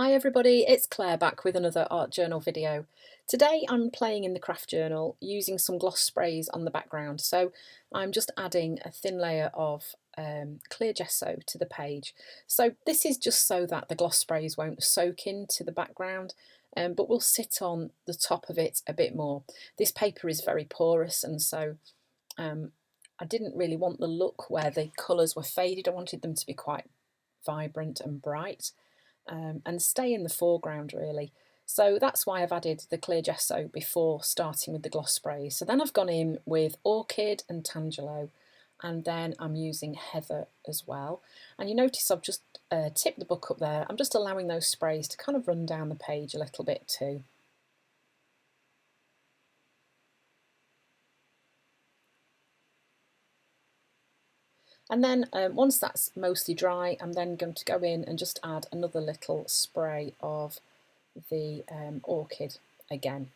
Hi everybody, it's Claire back with another art journal video. Today I'm playing in the craft journal using some gloss sprays on the background. So I'm just adding a thin layer of clear gesso to the page. So this is just so that the gloss sprays won't soak into the background, but will sit on the top of it a bit more. This paper is very porous, and so I didn't really want the look where the colours were faded. I wanted them to be quite vibrant and bright. And stay in the foreground really. So that's why I've added the clear gesso before starting with the gloss sprays. So then I've gone in with Orchid and Tangelo, and then I'm using Heather as well. And you notice I've just tipped the book up there. I'm just allowing those sprays to kind of run down the page a little bit too. And then once that's mostly dry, I'm then going to go in and just add another little spray of the Orchid again.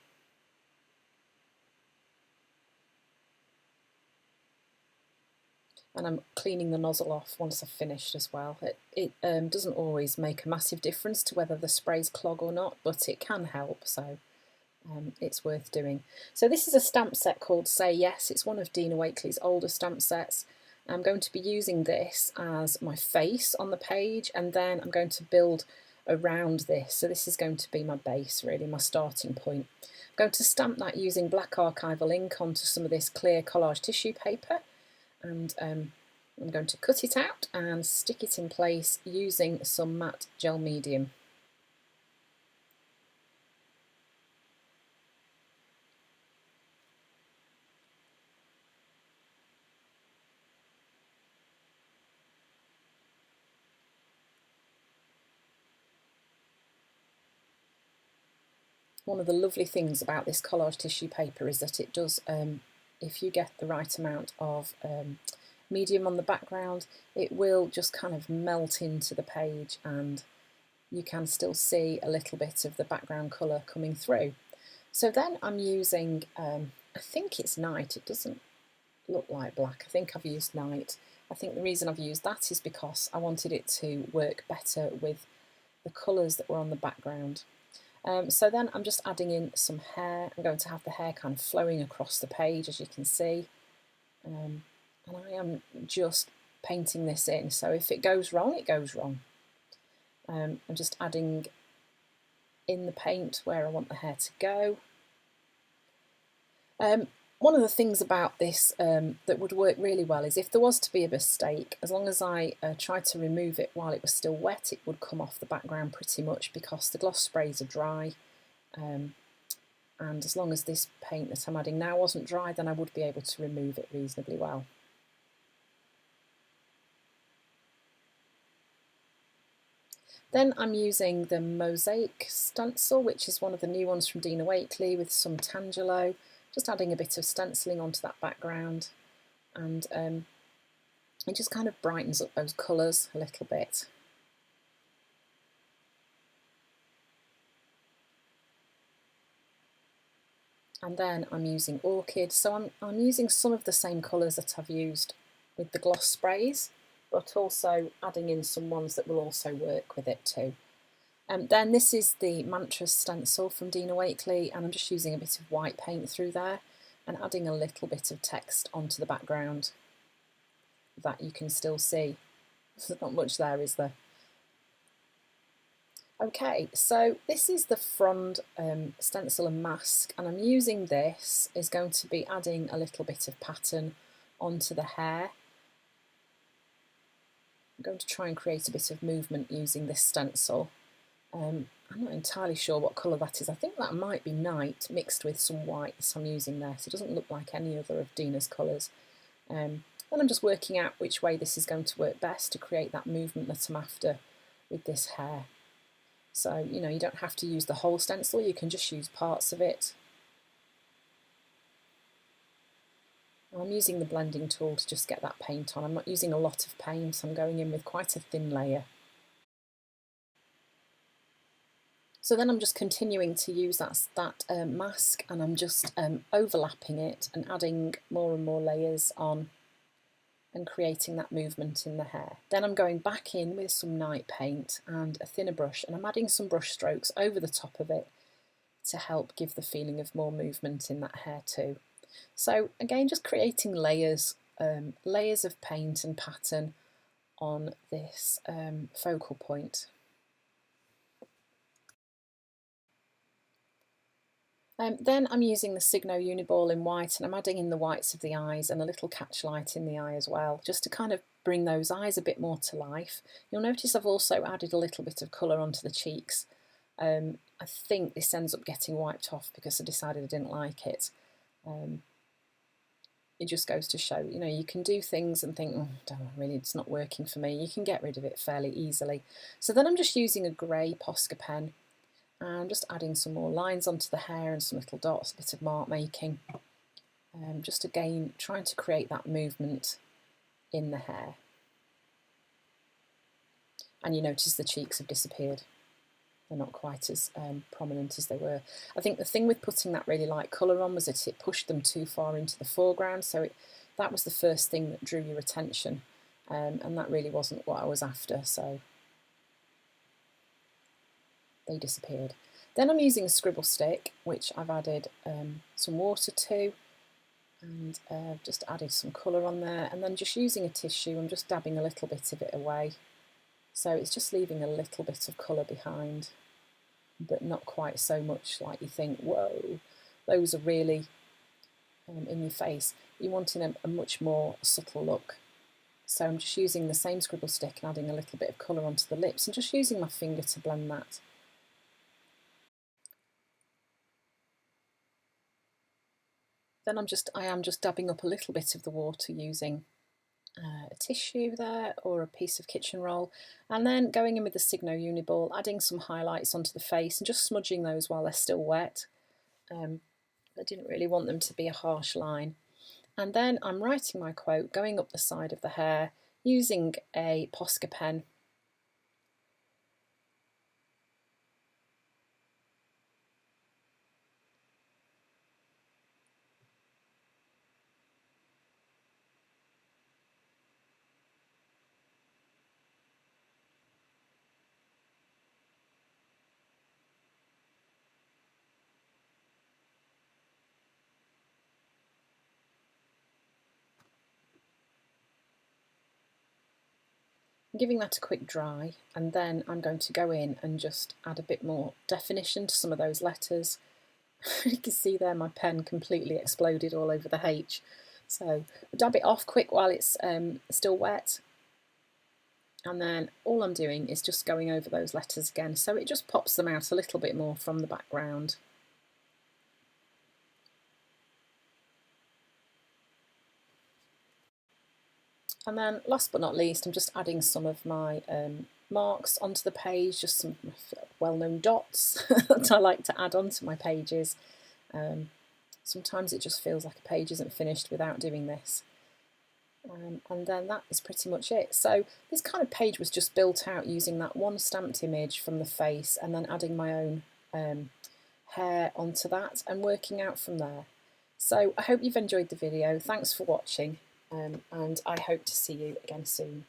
And I'm cleaning the nozzle off once I've finished as well. It doesn't always make a massive difference to whether the sprays clog or not, but it can help, so it's worth doing. So this is a stamp set called Say Yes. It's one of Dina Wakley's older stamp sets. I'm going to be using this as my face on the page, and then I'm going to build around this. So this is going to be my base, really, my starting point. I'm going to stamp that using black archival ink onto some of this clear collage tissue paper, and I'm going to cut it out and stick it in place using some matte gel medium. One of the lovely things about this collage tissue paper is that it does, if you get the right amount of medium on the background, it will just kind of melt into the page, and you can still see a little bit of the background colour coming through. So then I'm using, I think it's Night, it doesn't look like black, I think I've used Night. I think the reason I've used that is because I wanted it to work better with the colours that were on the background. So then I'm just adding in some hair. I'm going to have the hair kind of flowing across the page, as you can see. And I am just painting this in, so if it goes wrong, it goes wrong. I'm just adding in the paint where I want the hair to go. One of the things about this that would work really well is if there was to be a mistake, as long as I tried to remove it while it was still wet, it would come off the background pretty much, because the gloss sprays are dry. And as long as this paint that I'm adding now wasn't dry, then I would be able to remove it reasonably well. Then I'm using the Mosaic stencil, which is one of the new ones from Dina Wakley, with some Tangelo. Just adding a bit of stenciling onto that background, and it just kind of brightens up those colours a little bit. And then I'm using Orchid, so I'm using some of the same colours that I've used with the gloss sprays, but also adding in some ones that will also work with it too. Then this is the Mantra stencil from Dina Wakley, and I'm just using a bit of white paint through there and adding a little bit of text onto the background that you can still see. There's not much there, is there? Okay, so this is the frond stencil and mask, and I'm using this, is going to be adding a little bit of pattern onto the hair. I'm going to try and create a bit of movement using this stencil. I'm not entirely sure what colour that is. I think that might be Night mixed with some white that I'm using there, so it doesn't look like any other of Dina's colours. Then I'm just working out which way this is going to work best to create that movement that I'm after with this hair. So, you know, you don't have to use the whole stencil, you can just use parts of it. I'm using the blending tool to just get that paint on. I'm not using a lot of paint, I'm going in with quite a thin layer. So then I'm just continuing to use that mask, and I'm just overlapping it and adding more and more layers on. and creating that movement in the hair. Then I'm going back in with some night paint and a thinner brush, and I'm adding some brush strokes over the top of it to help give the feeling of more movement in that hair too. So again, just creating layers, layers of paint and pattern on this focal point. Then I'm using the Signo Uniball in white, and I'm adding in the whites of the eyes and a little catch light in the eye as well, just to kind of bring those eyes a bit more to life. You'll notice I've also added a little bit of colour onto the cheeks. I think this ends up getting wiped off because I decided I didn't like it. It just goes to show, you know, you can do things and think, oh, really, it's not working for me. You can get rid of it fairly easily. So then I'm just using a grey Posca pen. And just adding some more lines onto the hair and some little dots, a bit of mark making. Just again, trying to create that movement in the hair. And you notice the cheeks have disappeared. They're not quite as prominent as they were. I think the thing with putting that really light colour on was that it pushed them too far into the foreground. So that was the first thing that drew your attention. And that really wasn't what I was after. So they disappeared. Then I'm using a scribble stick, which I've added some water to, and just added some colour on there, and then just using a tissue, I'm just dabbing a little bit of it away. So it's just leaving a little bit of colour behind, but not quite so much like you think, whoa, those are really in your face. You're wanting a much more subtle look. So I'm just using the same scribble stick and adding a little bit of colour onto the lips and just using my finger to blend that. Then I am just dabbing up a little bit of the water using a tissue there or a piece of kitchen roll, and then going in with the Signo Uniball, adding some highlights onto the face and just smudging those while they're still wet. I didn't really want them to be a harsh line. And then I'm writing my quote, going up the side of the hair using a Posca pen. Giving that a quick dry, and then I'm going to go in and just add a bit more definition to some of those letters. You can see there my pen completely exploded all over the H. So dab it off quick while it's still wet, and then all I'm doing is just going over those letters again, so it just pops them out a little bit more from the background. And then last but not least, I'm just adding some of my marks onto the page, just some well-known dots that I like to add onto my pages. Sometimes it just feels like a page isn't finished without doing this. And then that is pretty much it. So this kind of page was just built out using that one stamped image from the face and then adding my own hair onto that and working out from there. So I hope you've enjoyed the video. Thanks for watching. And I hope to see you again soon.